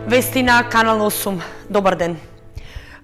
Вести на Канал 8. Добар ден.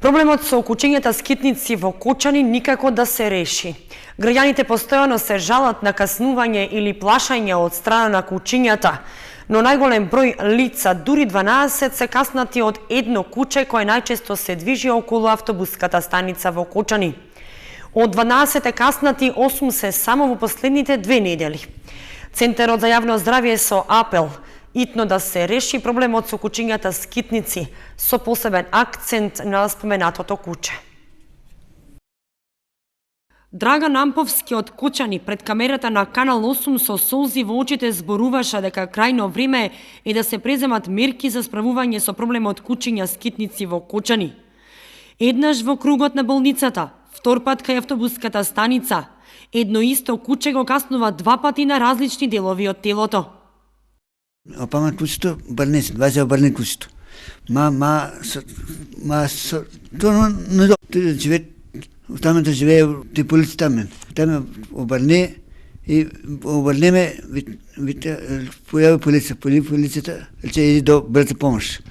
Проблемот со кучењата скитници во Кочани никако да се реши. Граѓаните постојано се жалат на каснување или плашање од страна на кучињата, но најголем број лица, дури 12, се каснати од едно куче кое најчесто се движи околу автобуската станица во Кочани. Од 12 каснати, 8 се само во последните 2 недели. Центарот за јавно здравје со апел итно да се реши проблемот со кучињата скитници, со посебен акцент на споменатото куче. Драган Амповски од Кочани пред камерата на Канал 8 со солзи во очите зборуваше дека крајно време е да се преземат мерки за справување со проблемот кучиња скитници во Кочани. Еднаш во кругот на болницата, втор пат кај автобуската станица, едно исто куче го каснува 2 пати на различни делови од телото. Опама кучето, барне се, 20 барне кучето. То не живее, там да живее, те полици там. Там обърне и обърнеме, появи полицията, че иди до бърза помощ.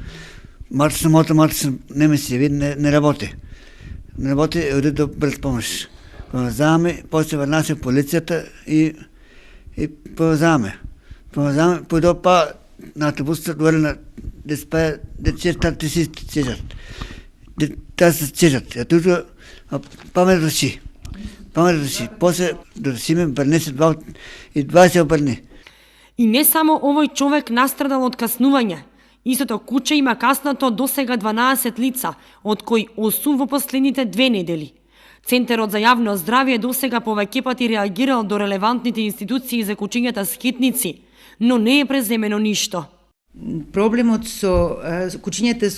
Марта не се яви, не работи. Не работи, иди до бърза помощ. Повезаме, после върна се полицията и повезаме. Пойдо па на автобуса горе на да се чежат. Да се чежат. А тук паме реши. После да решиме бърне се 20 бърне. И не само овој човек настрадал од каснување. Истото куче има каснато досега 12 лица, од кои 8 во последните 2 недели. Центарот за јавно здравје досега повеќе пати реагирал до релевантните институции за кучињата скитници, но не е преземено ништо. Проблемот со кучињата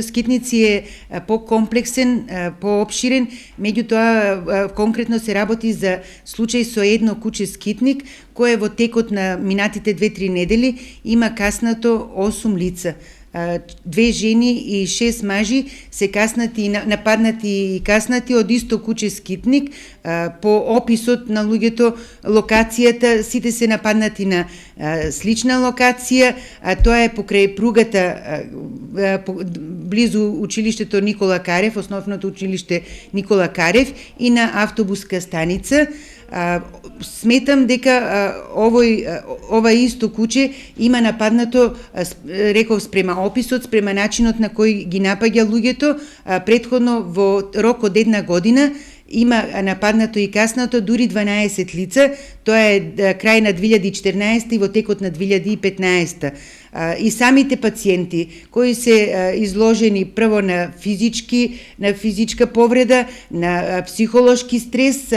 скитници е покомплексен, поопширен, меѓутоа конкретно се работи за случај со едно куче скитник, кое во текот на минатите 2-3 недели има каснато 8 лица. 2 жени и 6 мажи се каснати, нападнати и каснати од исто куче скитник. По описот на луѓето, локацијата, сите се нападнати на слична локација, тоа е покрај пругата близу училиштето Никола Карев, основното училиште Никола Карев и на автобуска станица. Сметам дека ова исто куче има нападнато, реков, спрема описот, спрема начинот на кој ги напаѓа луѓето, претходно во рок од 1 година има нападнато и каснато дури 12 лица, тоа е крај на 2014 и во текот на 2015. И самите пациенти кои се изложени прво на физичка повреда, на психолошки стрес,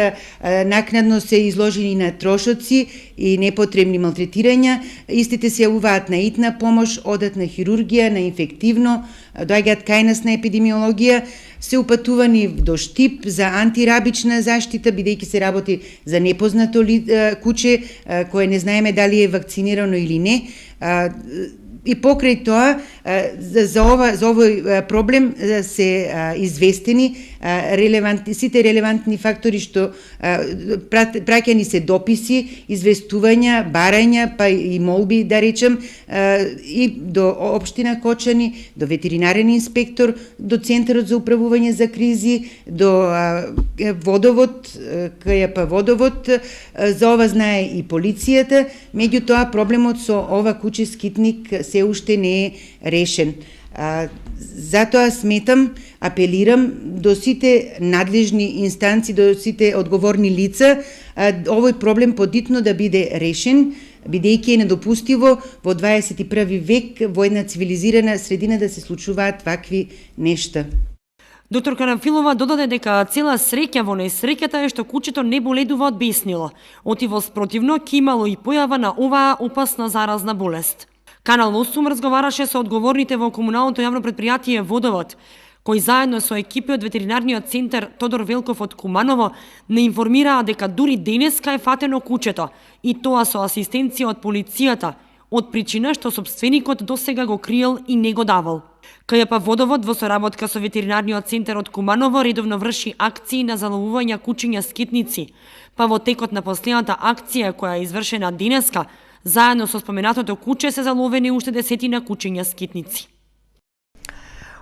накнадно се изложени на трошоци и непотребни малтретирања, истите се јавуваат на итна помош, одат на хирургија, на инфективно, доаѓаат кај нас на епидемиологија, се упатувани до Штип за антирабична заштита, бидејќи се работи за непознато куче, кое не знаеме дали е вакцинирано или не. И покрај тоа, за овој проблем се известени сите релевантни фактори што праќани се дописи, известувања, барања, па и молби, да речем, и до Општина Кочани, до ветеринарен инспектор, до Центарот за управување за кризи, до Водовод, КЈП Водовод, за ова знае и полицијата, меѓутоа проблемот со ова куче скитник се уште не е решен. Затоа сметам, апелирам до сите надлежни инстанции, до сите одговорни лица, овој проблем подитно да биде решен, бидејќи е недопустиво во 21 век во една цивилизирана средина да се случуваат вакви нешта. Доктор Карамфилова додаде дека цела среќа во несреќата е што кучето не боледува од беснило, отиво спротивно ќе имало и појава на оваа опасна заразна болест. Канал 8 разговараше со одговорните во комуналното јавно предпријатие Водовод, кои заедно со екипи од ветеринарниот центар Тодор Велков од Куманово не информираа дека дури денеска е фатено кучето, и тоа со асистенција од полицијата, од причина што собственикот досега го криел и не го давал. КЈП Водовод во соработка со ветеринарниот центар од Куманово редовно врши акции на заловување кучиња скитници, па во текот на последната акција која е извршена денеска, заедно со споменатото куче се заловени уште 10 кучиња скитници.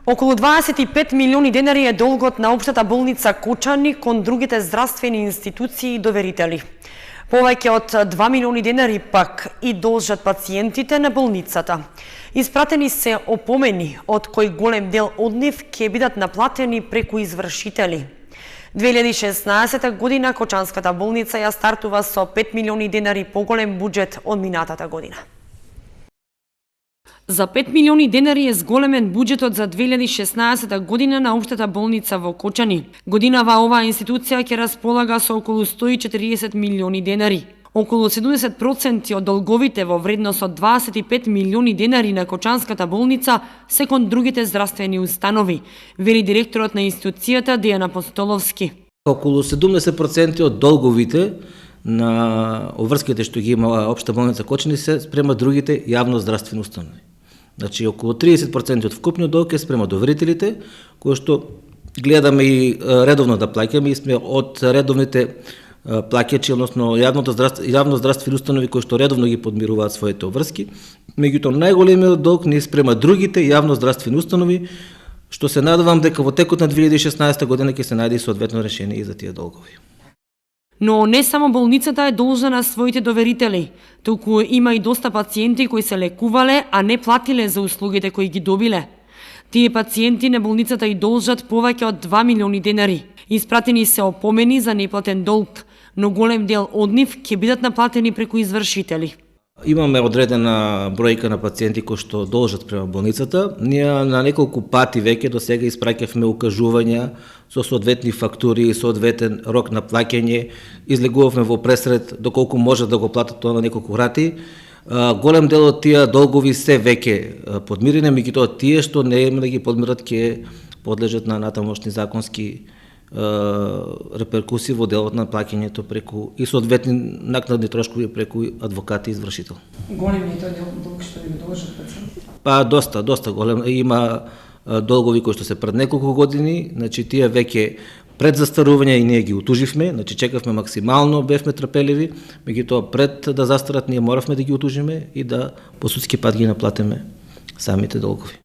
Околу 25 милиони денари е долгот на општата болница Кочани кон другите здравствени институции и доверители. Повеќе од 2 милиони денари пак и должат пациентите на болницата. Испратени се опомени, од кои голем дел од нив ќе бидат наплатени преку извршители. 2016 година Кочанската болница ја стартува со 5 милиони денари поголем буџет од минатата година. За 5 милиони денари е зголемен буџетот за 2016 година на општата болница во Кочани. Годинава оваа институција ќе располага со околу 140 милиони денари. Околу 70% од долговите во вредност од 25 милиони денари на Кочанската болница се кон другите здравствени установи, вели директорот на институцијата Дејан Апостоловски. Околу 70% од долговите на обврските што ги има општа болница Кочани се спрема другите јавно здравствени установи. Значи, околу 30% од вкупниот долг е спрема доверителите, кои што гледаме и редовно да плаќаме и сме од редовните плаќачи, односно јавно здравствени установи кои што редовно ги подмируваат своите обврски. Меѓутоа, најголемиот долг не спрема другите јавно здравствени установи, што се надевам дека во текот на 2016 година ќе се најде и соодветно решение и за тие долгови. Но не само болницата е должна на своите доверители, туку има и доста пациенти кои се лекувале, а не платиле за услугите кои ги добиле. Тие пациенти на болницата и должат повеќе од 2 милиони денари. Испратени се опомени за неплатен долг, но голем дел од нив ќе бидат наплатени преку извршители. Имаме одредена бројка на пациенти кои што должат према болницата. Ние на неколку пати веќе до сега испраќавме укажувања со соодветни фактури и соодветен рок на плаќање. Излегувавме во пресред доколку може да го платат тоа на неколку рати. Голем дел од тие долгови се веќе подмирени, меѓутоа тие што не има да ги подмират ќе подлежат на натамошни законски реперкусии во делот на плаќањето преку и соодветни накнадни трошкови преку адвокати и извршител. Голем е тој долг што ви го должат пациенти? Па доста голем. Има долгови кои што се пред неколку години, значи тие веќе пред застарување и ние ги утуживме, значи чекавме максимално, бевме трпеливи, меѓутоа пред да застарат ние моравме да ги утужиме и да по судски пат ги наплатиме самите долгови.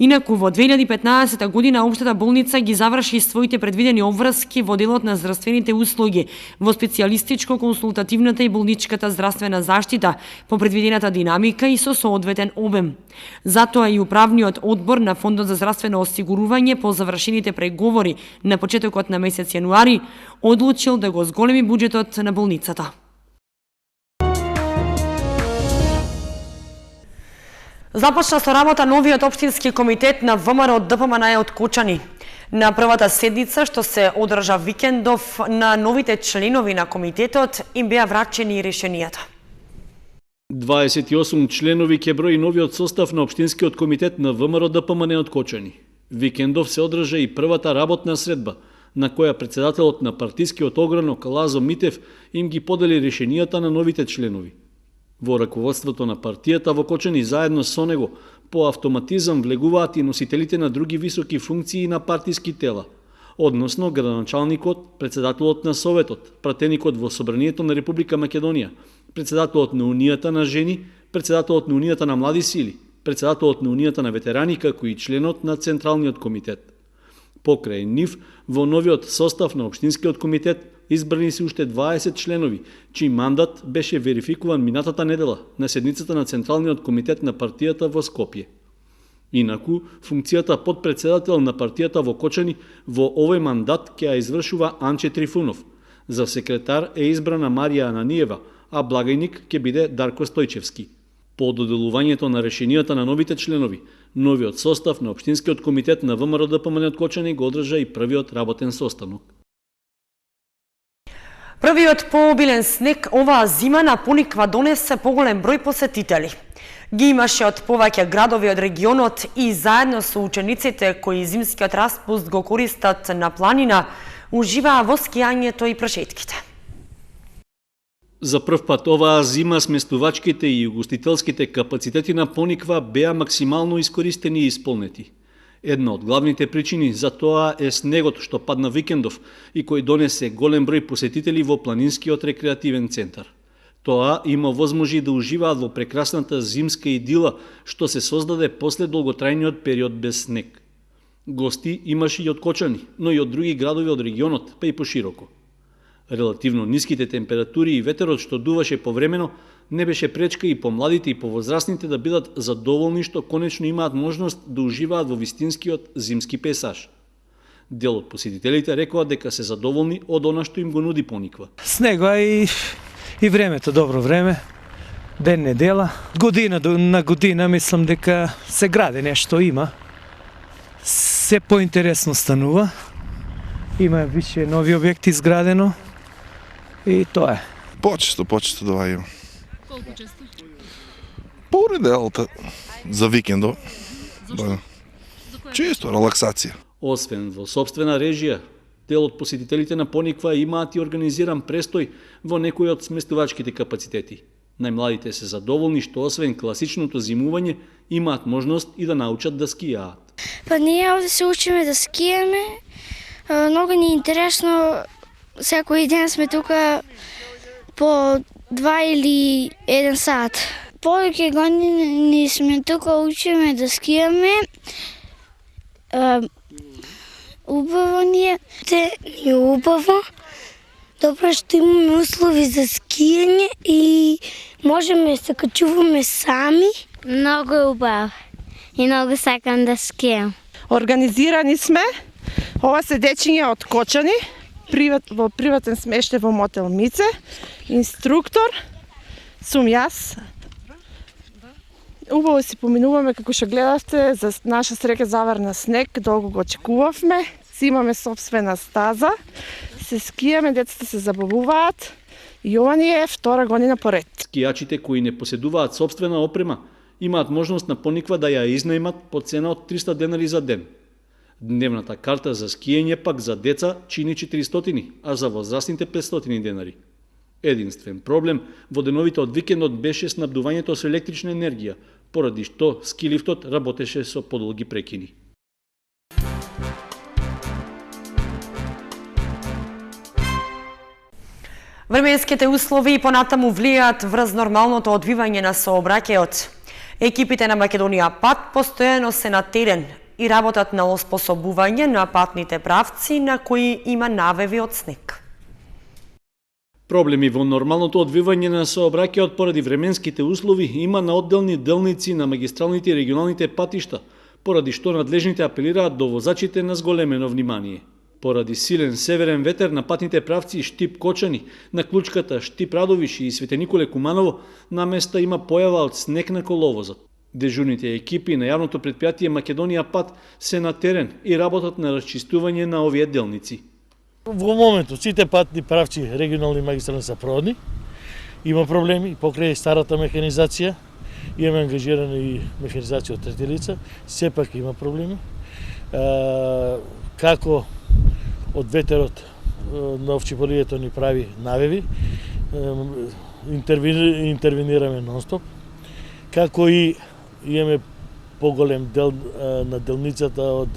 Инаку во 2015 година општата болница ги заврши своите предвидени обврски во делот на здравствените услуги во специјалистичко-консултативната и болничката здравствена заштита по предвидената динамика и со соодветен обем. Затоа и управниот одбор на Фондот за здравствено осигурување по завршените преговори на почетокот на месец јануари одлучил да го зголеми буџетот на болницата. Започна со работа новиот општински комитет на ВМРО ДПМН од Кочани. На првата седница што се одржа викендов на новите членови на комитетот им беа врачени решенијата. 28 членови ќе брои новиот состав на општинскиот комитет на ВМРО ДПМН од Кочани. Викендов се одржа и првата работна средба, на која председателот на партискиот огранок Лазо Митев им ги подели решенијата на новите членови. Во раководството на партијата во Кочани заедно со него по автоматизам влегуваат и носителите на други високи функции на партиски тела, односно градоначалникот, председателот на Советот, пратеникот во Собранието на Република Македонија, председателот на Унијата на жени, председателот на Унијата на млади сили, председателот на Унијата на ветерани, како и членот на Централниот комитет. Покрај нив, во новиот состав на Општинскиот комитет избрани се уште 20 членови, чиј мандат беше верификуван минатата недела на седницата на Централниот комитет на партијата во Скопје. Инаку, функцијата подпредседател на партијата во Кочани во овој мандат ќе ја извршува Анче Трифунов. За секретар е избрана Марија Ананиева, а благајник ќе биде Дарко Стојчевски. По доделувањето на решенијата на новите членови, новиот состав на Општинскиот комитет на ВМРО ДПМН од Кочани го одржа и првиот работен состанок. Првиот пообилен снег оваа зима на Пониква донесе поголем број посетители. Ги имаше од повеќе градови од регионот и заедно со учениците кои зимскиот распуст го користат на планина, уживаа во скијањето и прошетките. За прв пат оваа зима сместувачките и угостителските капацитети на Пониква беа максимално искористени и исполнети. Една од главните причини за тоа е снегот што падна викендов и кој донесе голем број посетители во планинскиот рекреативен центар. Тоа има возможи да уживаат во прекрасната зимска идила што се создаде после долготрајниот период без снег. Гости имаше и од Кочани, но и од други градови од регионот, па и пошироко. Релативно ниските температури и ветерот што дуваше повремено не беше пречка и помладите и повозрастните да бидат задоволни што конечно имаат можност да уживаат во вистинскиот зимски пейзаж. Дел од посетителите рекоа дека се задоволни од она што им го нуди Пониква. Снега и времето, добро време, ден недела. Година на година мислам дека се гради нешто има. Се поинтересно станува. Има више нови објекти изградено и тоа е. Почесто да има. Колку често? Поределата за викендо. Да. Чисто релаксација. Освен во собствена режија, дел од посетителите на Пониква имаат и организиран престој во некои од сместувачките капацитети. Најмладите се задоволни што освен класичното зимување имаат можност и да научат да скијаат. Па ние овде се учиме да скијаме. Многу ни е интересно. Секој ден сме тука по 2 или 1 сат. Повеќе години сме тука, учиме да скијаме. Убаво ни е. Ни убаво. Добро што имаме услови за скијање и можеме да се качуваме сами. Многу е убаво и многу сакам да скијам. Организирани сме. Ова се дечиња од Кочани, во приватен смештај во мотел Мице. Инструктор сум јас. Убаво си поминуваме, како што гледавте, за наша среќа заврна снег, долго го очекувавме. Си имаме собствена стаза, се скијаме, децата се забавуваат и ова ни е 2 година поред. Скијачите кои не поседуваат собствена опрема имаат можност на Пониква да ја изнајмат по цена од 300 денари за ден. Дневната карта за скијање пак за деца чини 400, а за возрастните 500 денари. Единствен проблем во деновите од викендот беше снабдувањето со електрична енергија, поради што скилифтот работеше со подолги прекини. Временските услови понатаму влијаат врз нормалното одвивање на сообраќајот. Екипите на Македонија Пат постојано се на терен и работат на оспособување на патните правци на кои има навеви од снег. Проблеми во нормалното одвивање на сообраќајот поради временските услови има на одделни делници на магистралните и регионалните патишта, поради што надлежните апелираат до возачите на зголемено внимание. Поради силен северен ветер на патните правци Штип Кочани, на клучката Штип Радовиш и Свете Николе Куманово, на места има појава од снег на коловозот. Дежурните екипи на јавното предпријатие Македонија Пат се на терен и работат на расчистување на овие делници. Во моментот сите патни правци регионални магистрални се проводни. Има проблеми покрај старата механизација. Имаме ангажирана и механизација од трети лица. Сепак има проблеми. Како од ветерот на овчеполието ни прави навеви, интервенираме нон-стоп. Како и имаме поголем дел на делницата од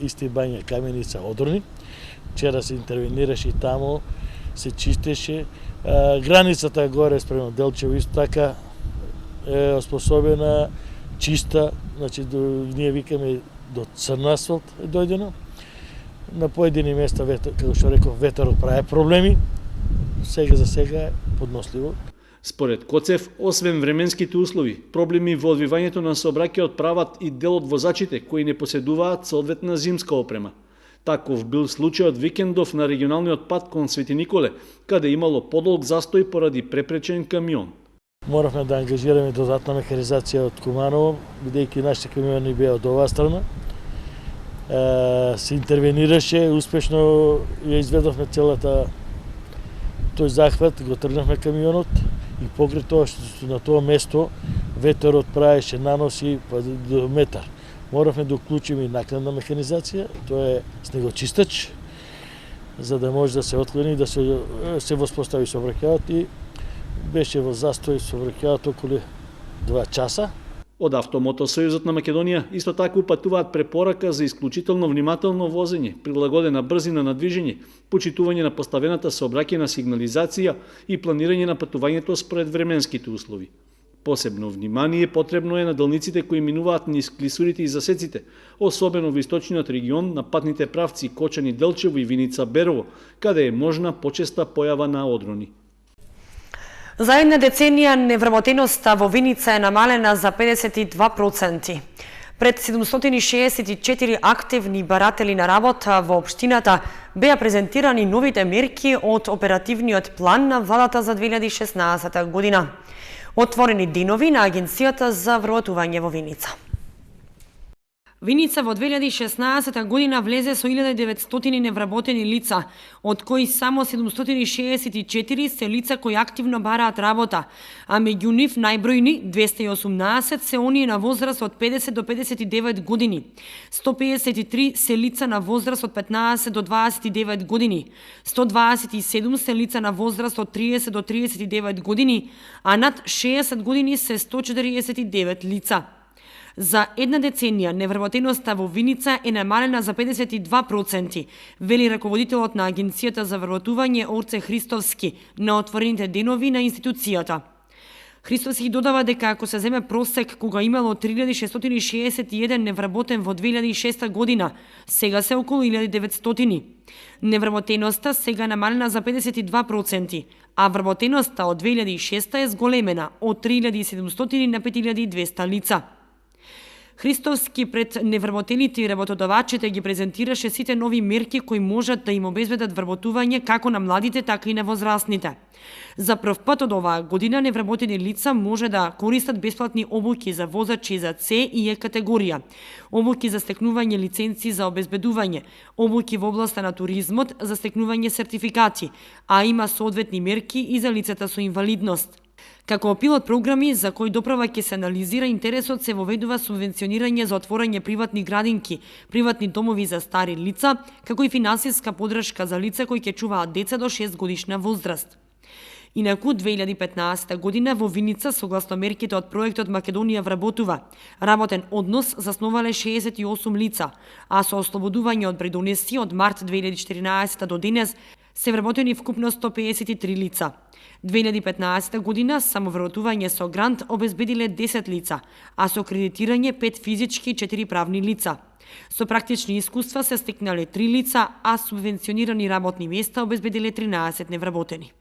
Исти Бања, Каменица, Одрни. Вчера се интервенираше и тамо, се чистеше. Границата горе спрема Делчево исто така е оспособена, чиста, значи ние викаме до црн асфалт е дојдено. На поедини места, како што реков, ветерот прави проблеми. Сега за сега е подносливо. Според Коцев, освен временските услови, проблеми во одвивањето на сообраќајот прават и дел од возачите кои не поседуваат соодветна зимска опрема. Таков бил случајот викендов на регионалниот пат кон Свети Николе, каде имало подолг застој поради препречен камион. Моравме да ангажираме додатна механизација од Куманово, бидејќи нашите камиони беа од оваа страна. Се интервенираше, успешно ја изведовме целата тој захват, го тргнавме камионот и покрај тоа што на тоа место ветерот правеше наноси до метар. Моравме да уклучиме и накнадна механизација, тоа е снегочистач, за да може да се отклони, да се воспостави сообраќајот и беше во застој сообраќајот околу 2 часа. Од Автомотосојузот на Македонија исто така упатуваат препорака за исклучително внимателно возење, прилагодена брзина на движење, почитување на поставената сообраќајна сигнализација и планирање на патувањето според временските услови. Посебно внимание потребно е на делниците кои минуваат низ клисурите и засеците, особено во источниот регион на патните правци Кочани Делчево и Виница Берово, каде е можна почеста појава на одрони. За една деценија невработеноста во Виница е намалена за 52%. Пред 764 активни баратели на работа во општината беа презентирани новите мерки од оперативниот план на владата за 2016 година. Отворени денови на Агенцијата за вработување во Виница. Виница во 2016 година влезе со 1900 невработени лица, од кои само 764 се лица кои активно бараат работа, а меѓу нив најбројни 218 се оние на возраст од 50 до 59 години, 153 се лица на возраст од 15 до 29 години, 127 се лица на возраст од 30 до 39 години, а над 60 години се 149 лица. За една деценија невработеноста во Виница е намалена за 52%, вели раководителот на Агенцијата за вработување Орце Христовски на отворените денови на институцијата. Христовски додава дека ако се земе просек кога имало 3661 невработен во 2006 година, сега се околу 1900. Невработеноста сега намалена за 52%, а вработеноста од 2006 е зголемена од 3700 на 5200 лица. Христовски пред невработените и работодавачите ги презентираше сите нови мерки кои можат да им обезбедат вработување како на младите, така и на возрастните. За прв пат од оваа година невработени лица може да користат бесплатни обуки за возачи за С и Е категорија, обуки за стекнување лиценци за обезбедување, обуки во областа на туризмот за стекнување сертификати, а има соодветни мерки и за лицата со инвалидност. Како пилот програми за кои доправа ќе се анализира интересот, се воведува субвенционирање за отворање приватни градинки, приватни домови за стари лица, како и финансиска поддршка за лица кои ќе чуваат деца до 6 годишна возраст. Инаку 2015 година во Виница, согласно мерките од проектот Македонија вработува, работен однос засновале 68 лица, а со ослободување од бредонеси од март 2014 до денес се вработени вкупно 153 лица. 2015 година самовработување со грант обезбедиле 10 лица, а со кредитирање 5 физички и 4 правни лица. Со практични искуства се стекнале 3 лица, а субвенционирани работни места обезбедиле 13 невработени.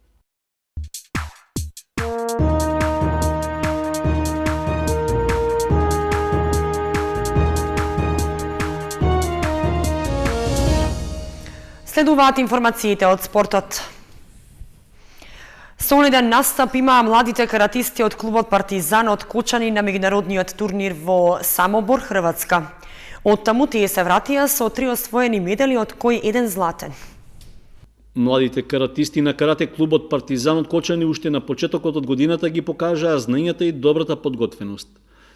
Следуваат информациите од спортот. Солиден настап имаа младите каратисти од клубот Партизан од Кочани на меѓународниот турнир во Самобор, Хрватска. Од таму тие се вратија со 3 освоени медали, од кои 1 златен. Младите каратисти на карате клубот Партизан од Кочани уште на почетокот од годината ги покажаа знаењата и добрата подготвеност.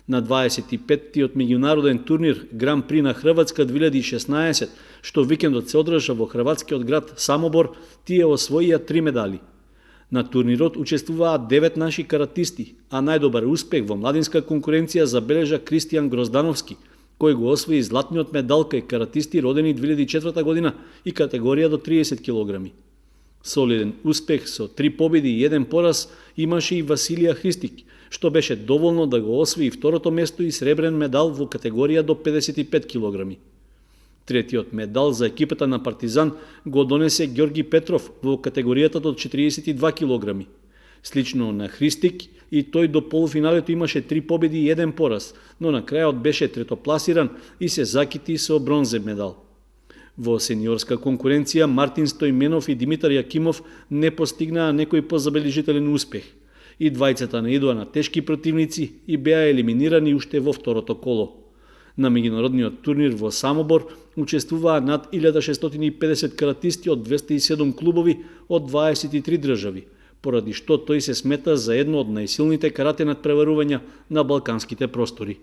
На 25-тиот меѓународен турнир Гран При на Хрватска 2016, што викендот се одржа во хрватскиот град Самобор, тие освоија 3 медали. На турнирот учествуваат 9 наши каратисти, а најдобар успех во младинска конкуренција забележа Кристијан Гроздановски, кој го освои златниот медал кај каратисти родени 2004 година и категорија до 30 килограми. Солиден успех со 3 победи и 1 пораз имаше и Василија Христик, што беше доволно да го освои второто место и сребрен медал во категорија до 55 килограми. Третиот медал за екипата на Партизан го донесе Ѓорги Петров во категоријата до 42 килограми. Слично на Христик, и тој до полуфиналето имаше 3 победи и 1 пораз, но на крајот беше третопласиран и се закити со бронзен медал. Во сениорска конкуренција Мартин Стојменов и Димитар Јакимов не постигнаа некој позабележителен успех. И двајцата наидоа на тешки противници и беа елиминирани уште во второто коло. На меѓународниот турнир во Самобор учествуваа над 1650 каратисти од 207 клубови од 23 држави, поради што тој се смета за едно од најсилните карате надпреварувања на балканските простори.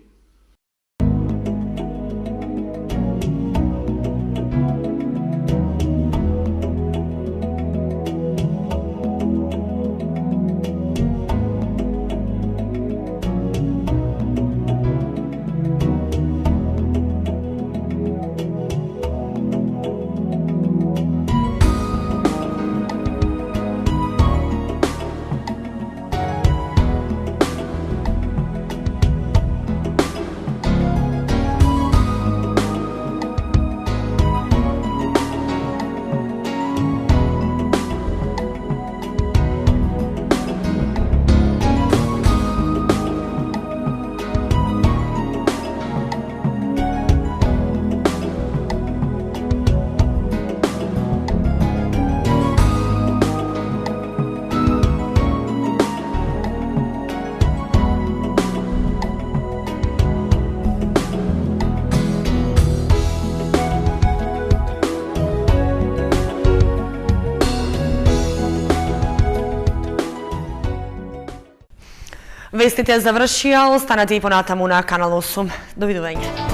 Вестите завршија, останете и понатаму на Канал 8. Довидување.